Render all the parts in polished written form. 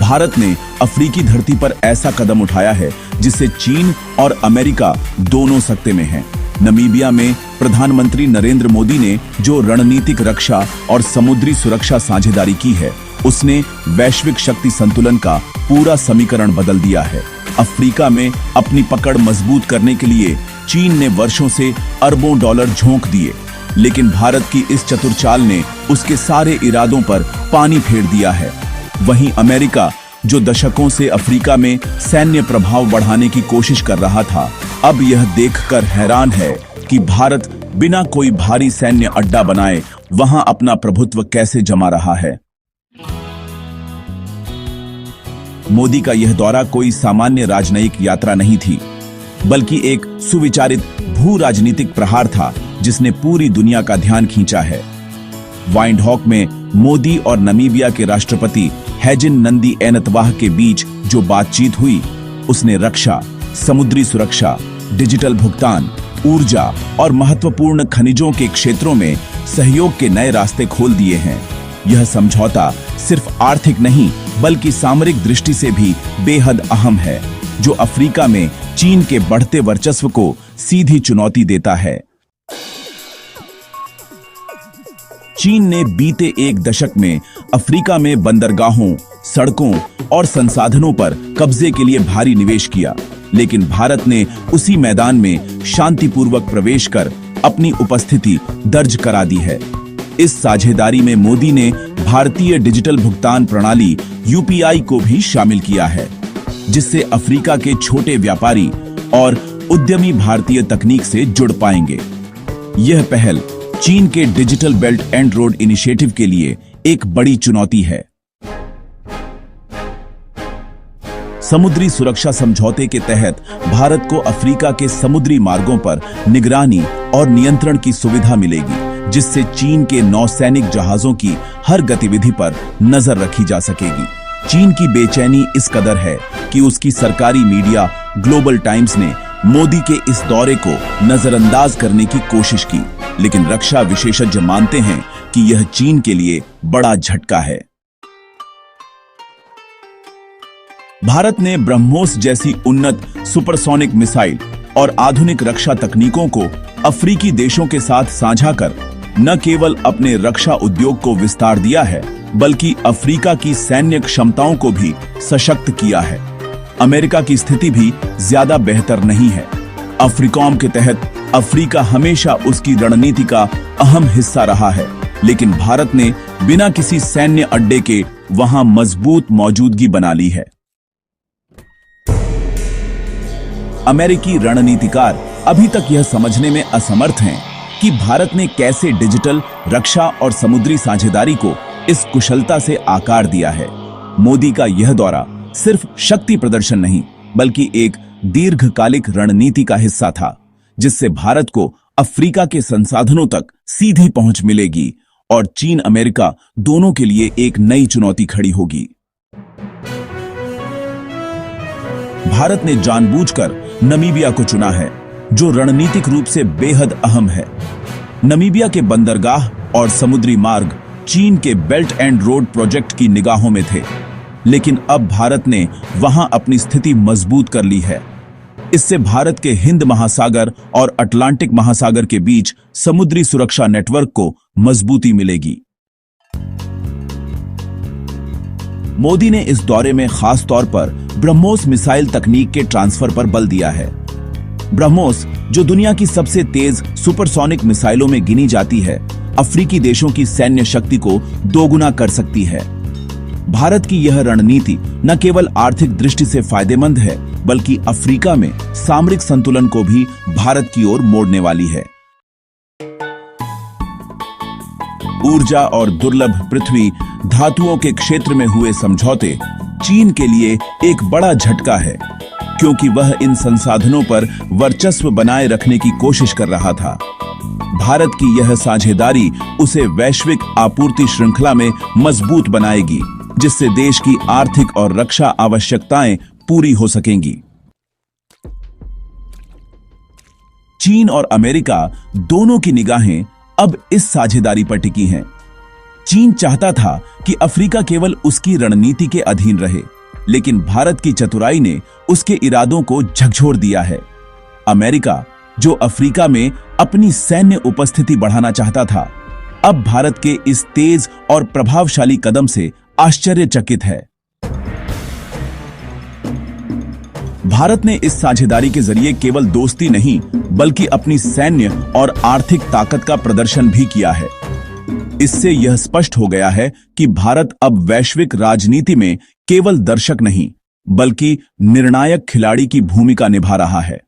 भारत ने अफ्रीकी धरती पर ऐसा कदम उठाया है जिससे चीन और अमेरिका दोनों सकते में हैं। नमीबिया में प्रधानमंत्री नरेंद्र मोदी ने जो रणनीतिक रक्षा और समुद्री सुरक्षा साझेदारी की है, उसने वैश्विक शक्ति संतुलन का पूरा समीकरण बदल दिया है। अफ्रीका में अपनी पकड़ मजबूत करने के लिए चीन ने वर्षों से अरबों डॉलर झोंक दिए, लेकिन भारत की इस चतुर चाल ने उसके सारे इरादों पर पानी फेर दिया है। वहीं अमेरिका, जो दशकों से अफ्रीका में सैन्य प्रभाव बढ़ाने की कोशिश कर रहा था, अब यह देखकर हैरान है कि भारत बिना कोई भारी सैन्य अड्डा बनाए वहां अपना प्रभुत्व कैसे जमा रहा है। मोदी का यह दौरा कोई सामान्य राजनयिक यात्रा नहीं थी, बल्कि एक सुविचारित भू राजनीतिक प्रहार था जिसने पूरी दुनिया का ध्यान खींचा है। वाइंडहॉक में मोदी और नमीबिया के राष्ट्रपति हैजिन नंदी एनतवाह के बीच जो बातचीत हुई, उसने रक्षा, समुद्री सुरक्षा, डिजिटल भुगतान, ऊर्जा और महत्वपूर्ण खनिजों के क्षेत्रों में सहयोग के नए रास्ते खोल दिए हैं। यह समझौता सिर्फ आर्थिक नहीं बल्कि सामरिक दृष्टि से भी बेहद अहम है, जो अफ्रीका में चीन के बढ़ते वर्चस्व को सीधी चुनौती देता है। चीन ने बीते एक दशक में अफ्रीका में बंदरगाहों, सड़कों और संसाधनों पर कब्जे के लिए भारी निवेश किया, लेकिन भारत ने उसी मैदान में शांतिपूर्वक प्रवेश कर अपनी उपस्थिति दर्ज करा दी है। इस साझेदारी में मोदी ने भारतीय डिजिटल भुगतान प्रणाली यूपीआई को भी शामिल किया है, जिससे अफ्रीका के छोटे व्यापारी और उद्यमी भारतीय तकनीक से जुड़ पाएंगे। यह पहल चीन के digital belt and road initiative के लिए एक बड़ी चुनौती है। समुद्री सुरक्षा समझौते के तहत भारत को अफ्रीका के समुद्री मार्गों पर निगरानी और नियंत्रण की सुविधा मिलेगी, जिससे चीन के नौसैनिक जहाजों की हर गतिविधि पर नजर रखी जा सकेगी। चीन की बेचैनी इस कदर है कि उसकी सरकारी मीडिया ग्लोबल टाइम्स ने मोदी के इस दौरे को नजरअंदाज करने की कोशिश की, लेकिन रक्षा विशेषज्ञ मानते हैं कि यह चीन के लिए बड़ा झटका है। भारत ने ब्रह्मोस जैसी उन्नत सुपरसोनिक मिसाइल और आधुनिक रक्षा तकनीकों को अफ्रीकी देशों के साथ साझा कर न केवल अपने रक्षा उद्योग को विस्तार दिया है, बल्कि अफ्रीका की सैन्य क्षमताओं को भी सशक्त किया है। अमेरिका की स्थिति भी ज्यादा बेहतर नहीं है। अफ्रीकॉम के तहत अफ्रीका हमेशा उसकी रणनीति का अहम हिस्सा रहा है, लेकिन भारत ने बिना किसी सैन्य अड्डे के वहां मजबूत मौजूदगी बना ली है। अमेरिकी रणनीतिकार अभी तक यह समझने में असमर्थ हैं कि भारत ने कैसे डिजिटल रक्षा और समुद्री साझेदारी को इस कुशलता से आकार दिया है। मोदी का यह दौरा सिर्फ शक्ति प्रदर्शन नहीं, बल्कि एक दीर्घकालिक रणनीति का हिस्सा था, जिससे भारत को अफ्रीका के संसाधनों तक सीधी पहुंच मिलेगी और चीन अमेरिका दोनों के लिए एक नई चुनौती खड़ी होगी। भारत ने जानबूझकर नमीबिया को चुना है, जो रणनीतिक रूप से बेहद अहम है। नमीबिया के बंदरगाह और समुद्री मार्ग चीन के बेल्ट एंड रोड प्रोजेक्ट की निगाहों में थे, लेकिन अब भारत ने वहां अपनी स्थिति मजबूत कर ली है। इससे भारत के हिंद महासागर और अटलांटिक महासागर के बीच समुद्री सुरक्षा नेटवर्क को मजबूती मिलेगी। मोदी ने इस दौरे में खास तौर पर ब्रह्मोस मिसाइल तकनीक के ट्रांसफर पर बल दिया है। ब्रह्मोस, जो दुनिया की सबसे तेज सुपरसोनिक मिसाइलों में गिनी जाती है, अफ्रीकी देशों की सैन्य शक्ति को दोगुना कर सकती है। भारत की यह रणनीति न केवल आर्थिक दृष्टि से फायदेमंद है, बल्कि अफ्रीका में सामरिक संतुलन को भी भारत की ओर मोड़ने वाली है। ऊर्जा और दुर्लभ पृथ्वी धातुओं के क्षेत्र में हुए समझौते चीन के लिए एक बड़ा झटका है, क्योंकि वह इन संसाधनों पर वर्चस्व बनाए रखने की कोशिश कर रहा था। भारत की यह साझेदारी उसे वैश्विक आपूर्ति श्रृंखला में मजबूत बनाएगी, जिससे देश की आर्थिक और रक्षा आवश्यकताएं पूरी हो सकेंगी। चीन और अमेरिका दोनों की निगाहें अब इस साझेदारी पर टिकी हैं। चीन चाहता था कि अफ्रीका केवल उसकी रणनीति के अधीन रहे, लेकिन भारत की चतुराई ने उसके इरादों को झकझोर दिया है। अमेरिका, जो अफ्रीका में अपनी सैन्य उपस्थिति बढ़ाना चाहता था, अब भारत के इस तेज और प्रभावशाली कदम से आश्चर्यचकित है। भारत ने इस साझेदारी के जरिए केवल दोस्ती नहीं, बल्कि अपनी सैन्य और आर्थिक ताकत का प्रदर्शन भी किया है। इससे यह स्पष्ट हो गया है कि भारत अब वैश्विक राजनीति में केवल दर्शक नहीं, बल्कि निर्णायक खिलाड़ी की भूमिका निभा रहा है।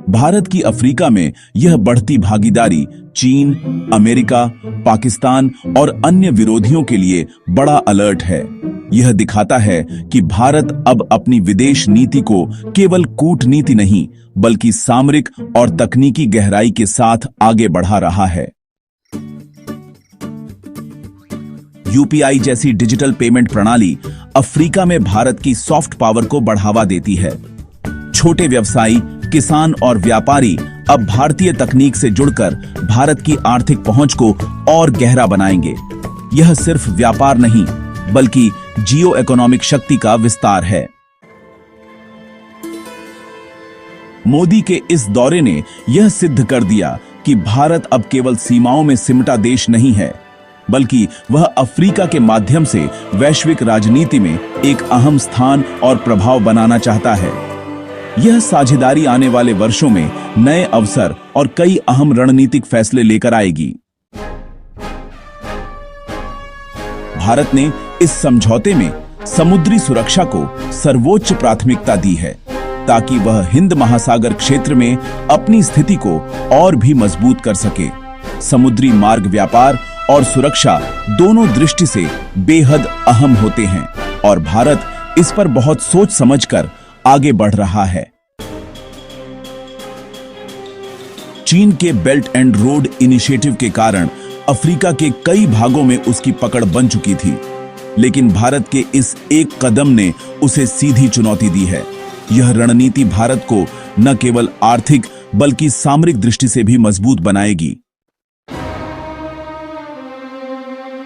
भारत की अफ्रीका में यह बढ़ती भागीदारी चीन, अमेरिका, पाकिस्तान और अन्य विरोधियों के लिए बड़ा अलर्ट है। यह दिखाता है कि भारत अब अपनी विदेश नीति को केवल कूटनीति नहीं, बल्कि सामरिक और तकनीकी गहराई के साथ आगे बढ़ा रहा है। यूपीआई जैसी डिजिटल पेमेंट प्रणाली अफ्रीका में भारत की सॉफ्ट पावर को बढ़ावा देती है। छोटे व्यवसायी, किसान और व्यापारी अब भारतीय तकनीक से जुड़कर भारत की आर्थिक पहुंच को और गहरा बनाएंगे। यह सिर्फ व्यापार नहीं, बल्कि जियो इकोनॉमिक शक्ति का विस्तार है। मोदी के इस दौरे ने यह सिद्ध कर दिया कि भारत अब केवल सीमाओं में सिमटा देश नहीं है, बल्कि वह अफ्रीका के माध्यम से वैश्विक राजनीति में एक अहम स्थान और प्रभाव बनाना चाहता है। यह साझेदारी आने वाले वर्षों में नए अवसर और कई अहम रणनीतिक फैसले लेकर आएगी। भारत ने इस समझौते में समुद्री सुरक्षा को सर्वोच्च प्राथमिकता दी है, ताकि वह हिंद महासागर क्षेत्र में अपनी स्थिति को और भी मजबूत कर सके। समुद्री मार्ग व्यापार और सुरक्षा दोनों दृष्टि से बेहद अहम होते हैं और भारत इस पर बहुत सोच समझकर आगे बढ़ रहा है। चीन के बेल्ट एंड रोड इनिशिएटिव के कारण अफ्रीका के कई भागों में उसकी पकड़ बन चुकी थी, लेकिन भारत के इस एक कदम ने उसे सीधी चुनौती दी है। यह रणनीति भारत को न केवल आर्थिक बल्कि सामरिक दृष्टि से भी मजबूत बनाएगी।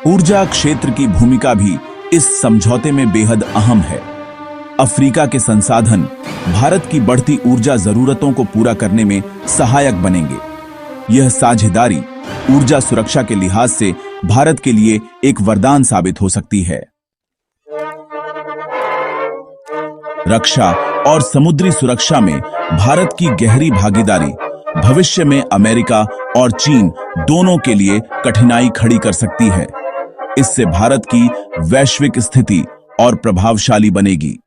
ऊर्जा क्षेत्र की भूमिका भी इस समझौते में बेहद अहम है। अफ्रीका के संसाधन भारत की बढ़ती ऊर्जा जरूरतों को पूरा करने में सहायक बनेंगे। यह साझेदारी ऊर्जा सुरक्षा के लिहाज से भारत के लिए एक वरदान साबित हो सकती है। रक्षा और समुद्री सुरक्षा में भारत की गहरी भागीदारी भविष्य में अमेरिका और चीन दोनों के लिए कठिनाई खड़ी कर सकती है। इससे भारत की वैश्विक स्थिति और प्रभावशाली बनेगी।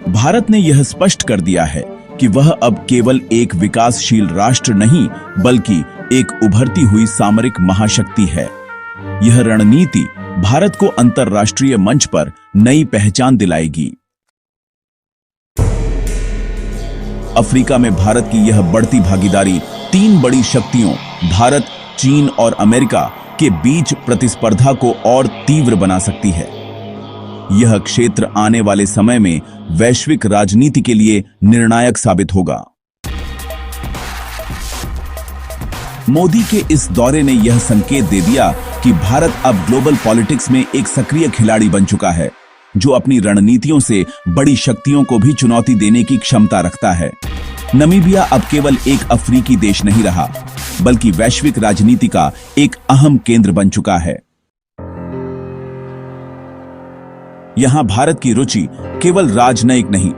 भारत ने यह स्पष्ट कर दिया है कि वह अब केवल एक विकासशील राष्ट्र नहीं, बल्कि एक उभरती हुई सामरिक महाशक्ति है। यह रणनीति भारत को अंतर्राष्ट्रीय मंच पर नई पहचान दिलाएगी। अफ्रीका में भारत की यह बढ़ती भागीदारी तीन बड़ी शक्तियों भारत, चीन और अमेरिका के बीच प्रतिस्पर्धा को और तीव्र बना सकती है। यह क्षेत्र आने वाले समय में वैश्विक राजनीति के लिए निर्णायक साबित होगा। मोदी के इस दौरे ने यह संकेत दे दिया कि भारत अब ग्लोबल पॉलिटिक्स में एक सक्रिय खिलाड़ी बन चुका है, जो अपनी रणनीतियों से बड़ी शक्तियों को भी चुनौती देने की क्षमता रखता है। नमीबिया अब केवल एक अफ्रीकी देश नहीं रहा, बल्कि वैश्विक राजनीति का एक अहम केंद्र बन चुका है। यहां भारत की रुचि केवल राजनयिक नहीं,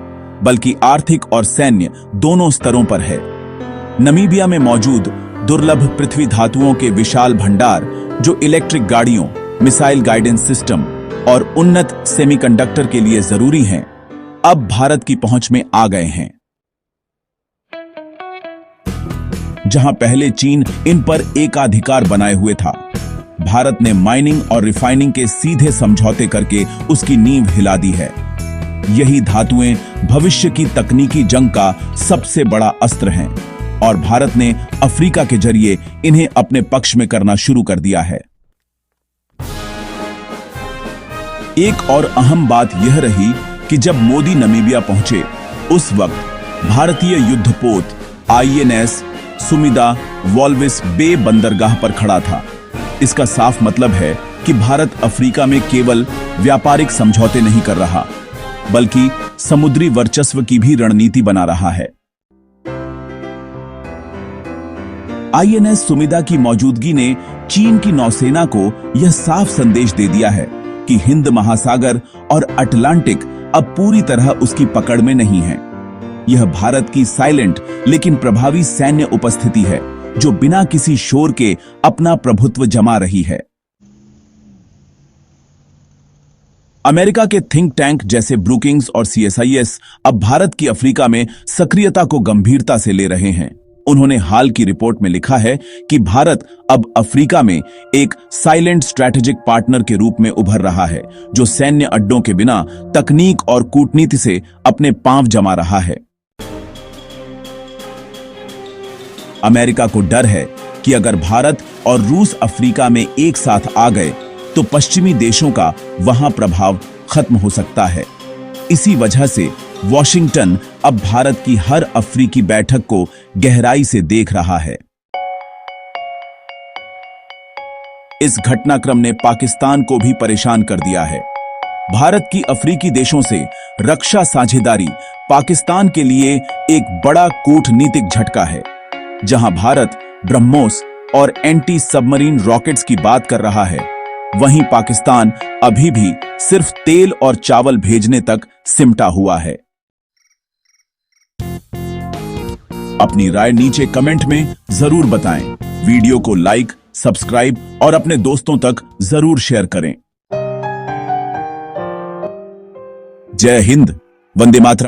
बल्कि आर्थिक और सैन्य दोनों स्तरों पर है। नमीबिया में मौजूद दुर्लभ पृथ्वी धातुओं के विशाल भंडार, जो इलेक्ट्रिक गाड़ियों, मिसाइल गाइडेंस सिस्टम और उन्नत सेमीकंडक्टर के लिए जरूरी हैं, अब भारत की पहुंच में आ गए हैं। जहां पहले चीन इन पर एकाधिकार बनाए हुए था, भारत ने माइनिंग और रिफाइनिंग के सीधे समझौते करके उसकी नींव हिला दी है। यही धातुएं भविष्य की तकनीकी जंग का सबसे बड़ा अस्त्र हैं और भारत ने अफ्रीका के जरिए इन्हें अपने पक्ष में करना शुरू कर दिया है। एक और अहम बात यह रही कि जब मोदी नमीबिया पहुंचे, उस वक्त भारतीय युद्धपोत INS सुमिदा वॉल्विस बे बंदरगाह पर खड़ा था। इसका साफ मतलब है कि भारत अफ्रीका में केवल व्यापारिक समझौते नहीं कर रहा, बल्कि समुद्री वर्चस्व की भी रणनीति बना रहा है। आईएनएस सुमिदा की मौजूदगी ने चीन की नौसेना को यह साफ संदेश दे दिया है कि हिंद महासागर और अटलांटिक अब पूरी तरह उसकी पकड़ में नहीं है। यह भारत की साइलेंट लेकिन प्रभावी सैन्य उपस्थिति है, जो बिना किसी शोर के अपना प्रभुत्व जमा रही है। अमेरिका के थिंक टैंक जैसे ब्रुकिंग्स और सीएसआईएस अब भारत की अफ्रीका में सक्रियता को गंभीरता से ले रहे हैं। उन्होंने हाल की रिपोर्ट में लिखा है कि भारत अब अफ्रीका में एक साइलेंट स्ट्रैटेजिक पार्टनर के रूप में उभर रहा है, जो सैन्य अड्डों के बिना तकनीक और कूटनीति से अपने पांव जमा रहा है। अमेरिका को डर है कि अगर भारत और रूस अफ्रीका में एक साथ आ गए तो पश्चिमी देशों का वहां प्रभाव खत्म हो सकता है। इसी वजह से वॉशिंगटन अब भारत की हर अफ्रीकी बैठक को गहराई से देख रहा है। इस घटनाक्रम ने पाकिस्तान को भी परेशान कर दिया है। भारत की अफ्रीकी देशों से रक्षा साझेदारी पाकिस्तान के लिए एक बड़ा कूटनीतिक झटका है। जहां भारत ब्रह्मोस और एंटी सबमरीन रॉकेट्स की बात कर रहा है, वहीं पाकिस्तान अभी भी सिर्फ तेल और चावल भेजने तक सिमटा हुआ है। अपनी राय नीचे कमेंट में जरूर बताएं। वीडियो को लाइक, सब्सक्राइब और अपने दोस्तों तक जरूर शेयर करें। जय हिंद, वंदे मातरम।